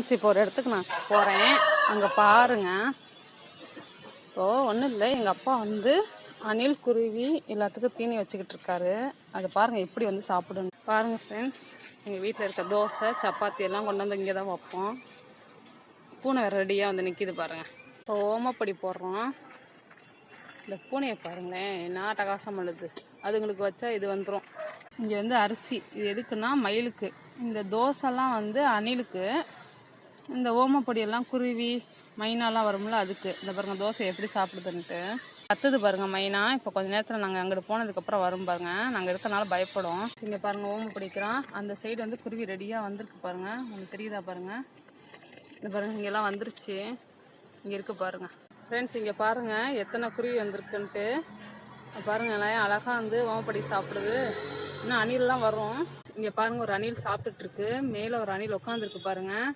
Friends, இப்போ ஒரு இடத்துக்கு நான் போகிறேன். அங்கே பாருங்கள். இப்போது ஒன்றும் இல்லை, எங்கள் அப்பா வந்து அணில் குருவி எல்லாத்துக்கும் தீனி வச்சுக்கிட்டு இருக்காரு. அதை பாருங்கள் எப்படி வந்து சாப்பிடணும். பாருங்கள் ஃப்ரெண்ட்ஸ், எங்கள் வீட்டில் இருக்க தோசை சப்பாத்தி எல்லாம் கொண்டு வந்து இங்கே தான் வைப்போம். பூனை வேறு ரெடியாக வந்து நிற்கிது பாருங்கள். இப்போ ஓமப்பொடி போடுறோம். இந்த பூனையை பாருங்களேன், என்ன அட்டகாசம் பண்ணுது. அதுங்களுக்கு வச்சா இது வந்துடும். இங்கே வந்து அரிசி, இது எதுக்குன்னா மயிலுக்கு. இந்த தோசைலாம் வந்து அணிலுக்கு. இந்த ஓமப்பொடியெல்லாம் குருவி மைனாலாம் வரும்ல அதுக்கு. இந்த பாருங்கள் தோசை எப்படி சாப்பிடுதுன்ட்டு கத்துது பாருங்கள் மைனா. இப்போ கொஞ்சம் நேரத்தில் நாங்கள் அங்கிட்டு போனதுக்கப்புறம் வரும் பாருங்கள். நாங்கள் இருக்கனால பயப்படும். இங்கே பாருங்கள் ஓமப்பொடிக்கிறோம். அந்த சைடு வந்து குருவி ரெடியாக வந்திருக்கு பாருங்கள். உங்களுக்கு தெரியுதா பாருங்கள். இந்த பாருங்கள் இங்கெல்லாம் வந்துருச்சு. இங்கே இருக்கு பாருங்கள் ஃப்ரெண்ட்ஸ். இங்கே பாருங்கள் எத்தனை குருவி வந்திருக்குன்ட்டு பாருங்களேன். அழகாக வந்து ஓமப்பொடி சாப்பிடுது. இன்னும் அணிலெலாம் வரும். இங்கே பாருங்கள் ஒரு அணில் சாப்பிட்டுட்ருக்கு. மேலே ஒரு அணில் உட்காந்துருக்கு பாருங்கள்.